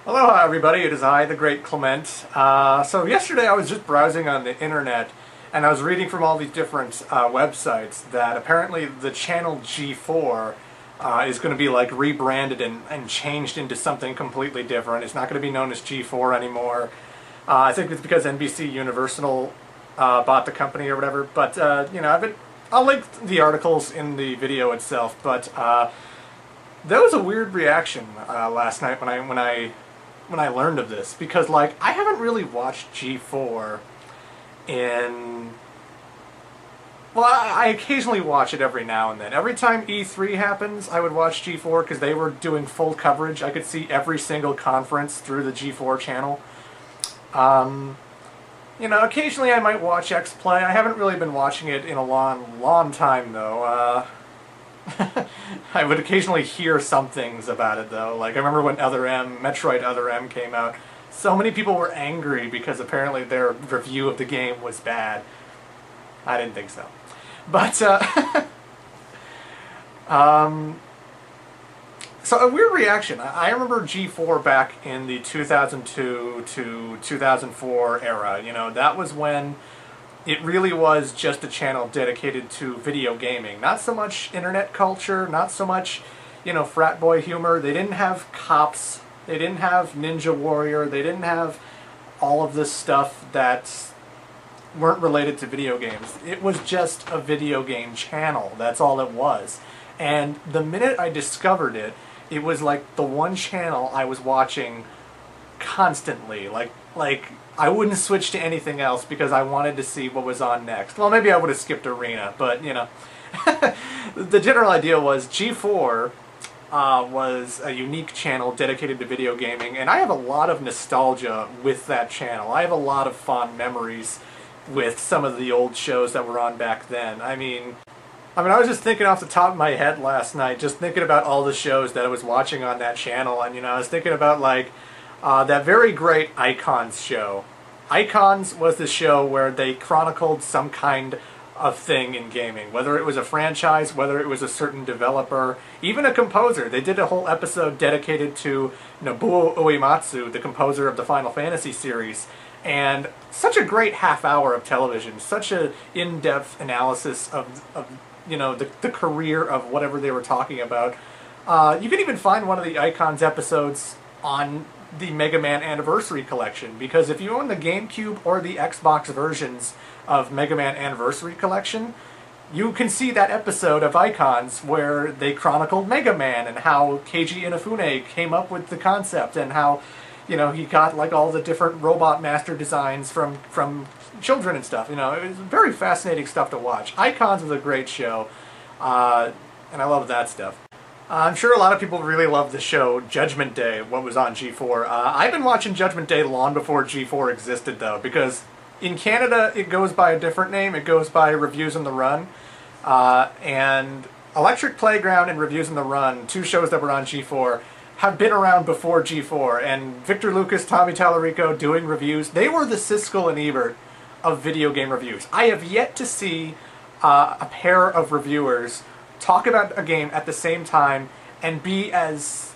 Aloha everybody, it is I, the great Clement. So yesterday I was just browsing on the internet and I was reading from all these different websites that apparently the channel G4 is going to be like rebranded and changed into something completely different. It's not going to be known as G4 anymore. I think it's because NBC Universal bought the company or whatever, but you know, I'll link the articles in the video itself, but there was a weird reaction last night when I learned of this, because like I haven't really watched G4 in, well, I occasionally watch it every now and then. Every time E3 happens, I would watch G4 because they were doing full coverage. I could see every single conference through the G4 channel. You know, occasionally I might watch X Play. I haven't really been watching it in a long time though. I would occasionally hear some things about it though. Like I remember when Metroid Other M came out. So many people were angry because apparently their review of the game was bad. I didn't think so. But so a weird reaction. I remember G4 back in the 2002 to 2004 era. You know, that was when it really was just a channel dedicated to video gaming. Not so much internet culture, not so much, you know, frat boy humor. They didn't have cops, they didn't have Ninja Warrior, they didn't have all of this stuff that weren't related to video games. It was just a video game channel, that's all it was. And the minute I discovered it, it was like the one channel I was watching constantly. Like I wouldn't switch to anything else because I wanted to see what was on next. Well, maybe I would have skipped Arena, but you know. The general idea was G4 was a unique channel dedicated to video gaming, and I have a lot of nostalgia with that channel. I have a lot of fond memories with some of the old shows that were on back then. I mean, I was just thinking off the top of my head last night, just thinking about all the shows that I was watching on that channel, and you know, I was thinking about like that very great Icons show. Icons was the show where they chronicled some kind of thing in gaming, whether it was a franchise, whether it was a certain developer, even a composer. They did a whole episode dedicated to Nobuo Uematsu, the composer of the Final Fantasy series, and such a great half hour of television, such an in-depth analysis of you know, the career of whatever they were talking about. You can even find one of the Icons episodes on the Mega Man Anniversary Collection, because if you own the GameCube or the Xbox versions of Mega Man Anniversary Collection, you can see that episode of Icons where they chronicled Mega Man and how Keiji Inafune came up with the concept and how, you know, he got like all the different Robot Master designs from children and stuff. You know, it was very fascinating stuff to watch. Icons was a great show, and I love that stuff. I'm sure a lot of people really love the show Judgment Day, what was on G4. I've been watching Judgment Day long before G4 existed, though, because in Canada it goes by a different name. It goes by Reviews on the Run. And Electric Playground and Reviews on the Run, two shows that were on G4, have been around before G4. And Victor Lucas, Tommy Tallarico doing reviews, they were the Siskel and Ebert of video game reviews. I have yet to see a pair of reviewers talk about a game at the same time and be as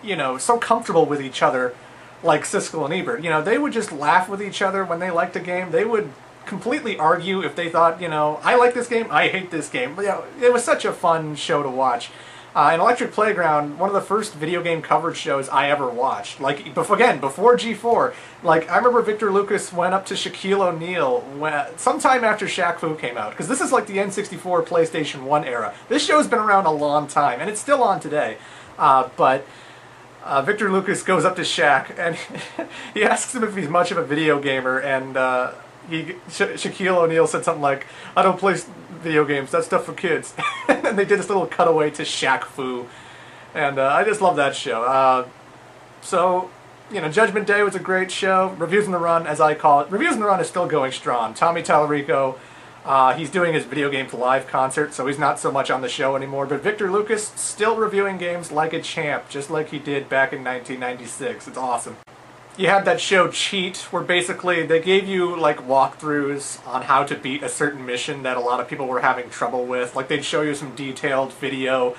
you know, so comfortable with each other like Siskel and Ebert. You know, they would just laugh with each other when they liked a game. They would completely argue if they thought, you know, I like this game, I hate this game. But, you know, it was such a fun show to watch. And Electric Playground, one of the first video game coverage shows I ever watched. Like, again, before G4, like, I remember Victor Lucas went up to Shaquille O'Neal sometime after Shaq Fu came out, because this is like the N64, PlayStation 1 era. This show's been around a long time, and it's still on today. But Victor Lucas goes up to Shaq, and he asks him if he's much of a video gamer, and Shaquille O'Neal said something like, "I don't play video games, that's stuff for kids." And they did this little cutaway to Shaq Fu, and I just love that show. So, you know, Judgment Day was a great show. Reviews on the Run, as I call it. Reviews on the Run is still going strong. Tommy Tallarico, he's doing his Video Games Live concert, so he's not so much on the show anymore, but Victor Lucas still reviewing games like a champ, just like he did back in 1996. It's awesome. You had that show Cheat, where basically they gave you like walkthroughs on how to beat a certain mission that a lot of people were having trouble with. Like they'd show you some detailed video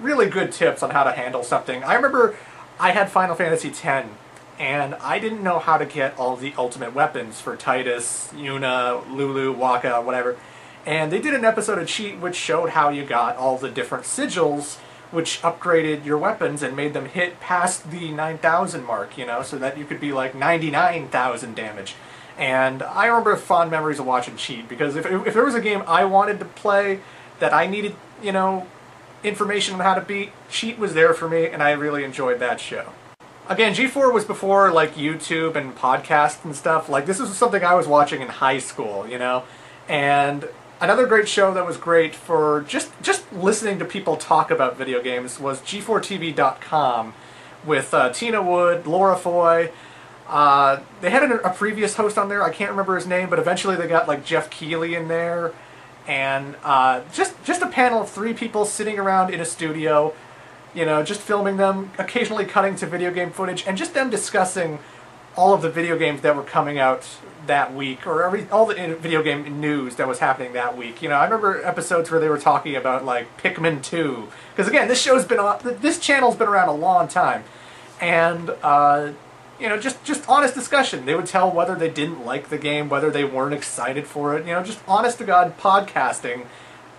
really good tips on how to handle something. I remember I had Final Fantasy X, and I didn't know how to get all the ultimate weapons for Titus, Yuna, Lulu, Waka, whatever. And they did an episode of Cheat which showed how you got all the different sigils which upgraded your weapons and made them hit past the 9,000 mark, you know, so that you could be like 99,000 damage. And I remember fond memories of watching Cheat, because if there was a game I wanted to play that I needed, you know, information on how to beat, Cheat was there for me, and I really enjoyed that show. Again, G4 was before, like, YouTube and podcasts and stuff. Like, this was something I was watching in high school, you know? And another great show that was great for just listening to people talk about video games was G4TV.com with Tina Wood, Laura Foy. They had a previous host on there, I can't remember his name, but eventually they got, like, Jeff Keighley in there. And just a panel of 3 people sitting around in a studio, you know, just filming them, occasionally cutting to video game footage, and just them discussing all of the video games that were coming out that week, or all the video game news that was happening that week. You know, I remember episodes where they were talking about, like, Pikmin 2, because again, this channel's been around a long time, and you know, just honest discussion. They would tell whether they didn't like the game, whether they weren't excited for it. You know, just honest to God podcasting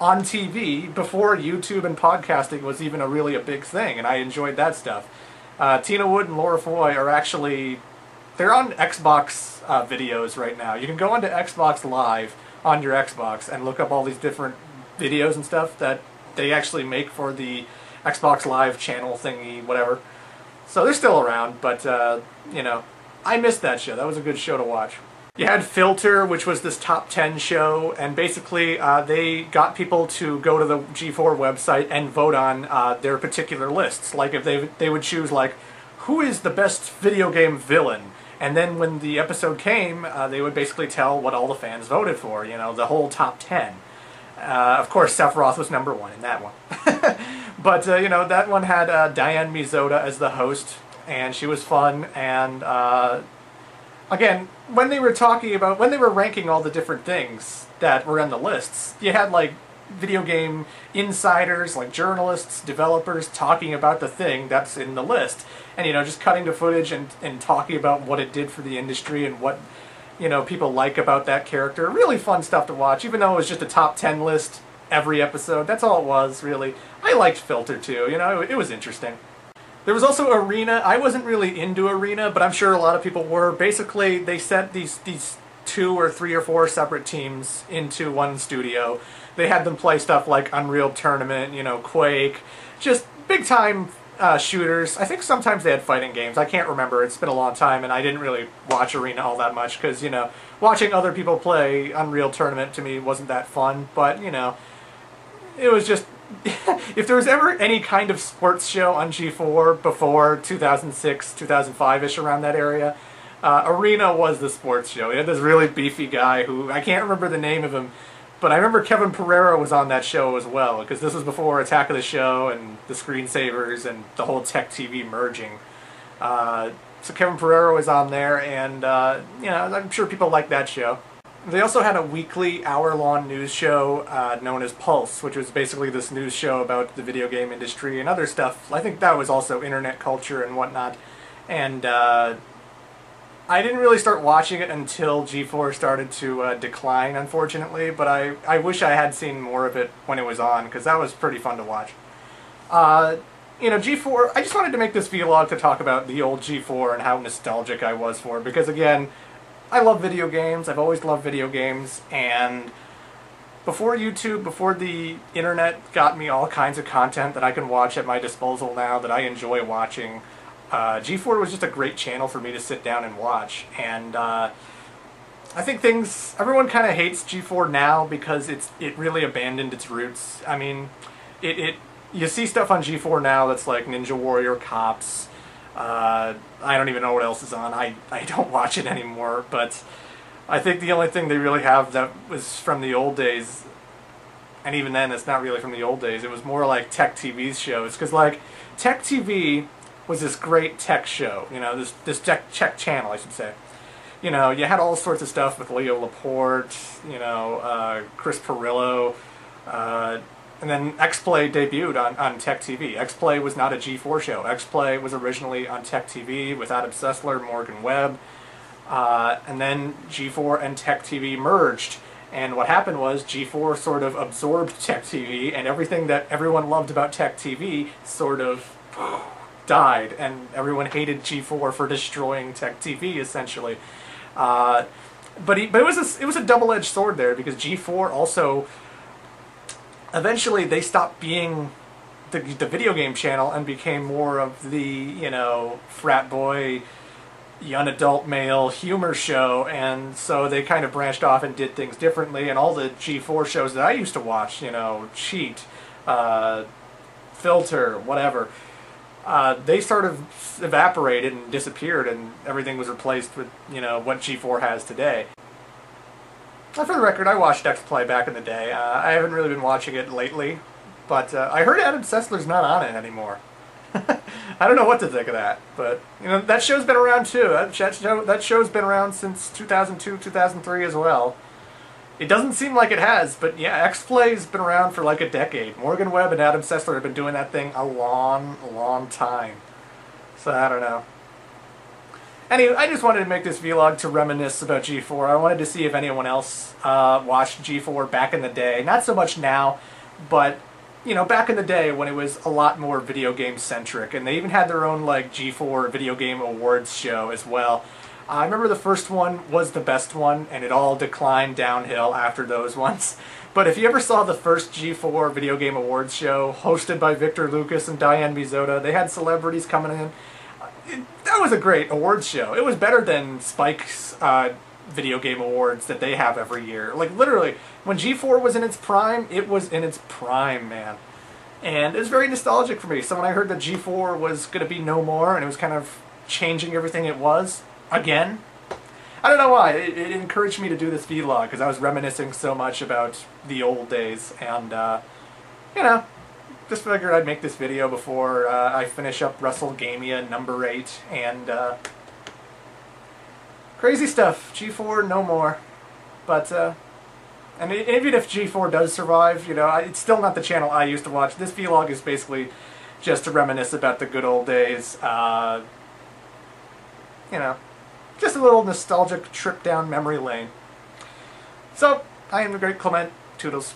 on TV before YouTube and podcasting was even really a big thing, and I enjoyed that stuff. Tina Wood and Laura Foy are actually, they're on Xbox videos right now. You can go onto Xbox Live on your Xbox and look up all these different videos and stuff that they actually make for the Xbox Live channel thingy, whatever. So they're still around, but, you know, I missed that show. That was a good show to watch. You had Filter, which was this top 10 show, and basically they got people to go to the G4 website and vote on their particular lists. Like, if they would choose, like, who is the best video game villain? And then when the episode came, they would basically tell what all the fans voted for, you know, the whole top 10. Of course, Sephiroth was #1 in that one. But, you know, that one had Diane Mizoda as the host, and she was fun, and, again, when they were ranking all the different things that were on the lists, you had, like, video game insiders, like journalists, developers, talking about the thing that's in the list. And, you know, just cutting to footage and talking about what it did for the industry and what, you know, people like about that character. Really fun stuff to watch, even though it was just a top 10 list every episode. That's all it was, really. I liked Filter, too. You know, it was interesting. There was also Arena. I wasn't really into Arena, but I'm sure a lot of people were. Basically, they set these 2 or 3 or 4 separate teams into one studio. They had them play stuff like Unreal Tournament, you know, Quake, just big-time shooters. I think sometimes they had fighting games. I can't remember. It's been a long time, and I didn't really watch Arena all that much, because, you know, watching other people play Unreal Tournament to me wasn't that fun, but, you know, it was just... If there was ever any kind of sports show on G4 before 2006, 2005-ish, around that area, Arena was the sports show. He had this really beefy guy who, I can't remember the name of him, but I remember Kevin Pereira was on that show as well, because this was before Attack of the Show and the Screensavers and the whole Tech TV merging. So Kevin Pereira was on there, and, you know, I'm sure people like that show. They also had a weekly hour-long news show known as Pulse, which was basically this news show about the video game industry and other stuff. I think that was also internet culture and whatnot. And I didn't really start watching it until G4 started to decline, unfortunately, but I wish I had seen more of it when it was on, because that was pretty fun to watch. You know, G4, I just wanted to make this vlog to talk about the old G4 and how nostalgic I was for it, because again, I love video games. I've always loved video games, and before YouTube, before the internet got me all kinds of content that I can watch at my disposal now that I enjoy watching, G4 was just a great channel for me to sit down and watch. And I think everyone kind of hates G4 now because it really abandoned its roots. I mean, you see stuff on G4 now that's like Ninja Warrior Cops. I don't even know what else is on. I don't watch it anymore, but I think the only thing they really have that was from the old days, and even then it's not really from the old days, it was more like Tech TV's shows, because like Tech TV was this great tech show, you know, this tech channel, I should say. You know, you had all sorts of stuff with Leo Laporte, you know, Chris Pirillo, And then X-Play debuted on Tech TV. X-Play was not a G4 show. X-Play was originally on Tech TV with Adam Sessler, Morgan Webb, and then G4 and Tech TV merged. And what happened was G4 sort of absorbed Tech TV, and everything that everyone loved about Tech TV sort of died, and everyone hated G4 for destroying Tech TV, essentially. But it was a double-edged sword there, because G4 also eventually they stopped being the video game channel and became more of the, you know, frat boy, young adult male humor show, and so they kind of branched off and did things differently. And all the G4 shows that I used to watch, you know, Cheat, Filter, whatever, they sort of evaporated and disappeared, and everything was replaced with, you know, what G4 has today. For the record, I watched X-Play back in the day. I haven't really been watching it lately, but I heard Adam Sessler's not on it anymore. I don't know what to think of that, but you know, that show's been around too. That show's been around since 2002, 2003 as well. It doesn't seem like it has, but yeah, X-Play's been around for like a decade. Morgan Webb and Adam Sessler have been doing that thing a long, long time. So I don't know. Anyway, I just wanted to make this vlog to reminisce about G4. I wanted to see if anyone else watched G4 back in the day. Not so much now, but you know, back in the day when it was a lot more video game centric, and they even had their own like G4 Video Game Awards show as well. I remember the first one was the best one, and it all declined downhill after those ones. But if you ever saw the first G4 Video Game Awards show, hosted by Victor Lucas and Diane Mizota, they had celebrities coming in. That was a great awards show. It was better than Spike's Video Game Awards that they have every year. Like, literally, when G4 was in its prime, it was in its prime, man. And it was very nostalgic for me. So when I heard that G4 was going to be no more, and it was kind of changing everything it was, again, I don't know why. It encouraged me to do this vlog, because I was reminiscing so much about the old days, and, you know, just figured I'd make this video before I finish up WrestleGamia number 8, and crazy stuff. G4 no more. But and even if G4 does survive, you know, it's still not the channel I used to watch. This vlog is basically just to reminisce about the good old days. You know, just a little nostalgic trip down memory lane. So, I am the great Clement. Toodles.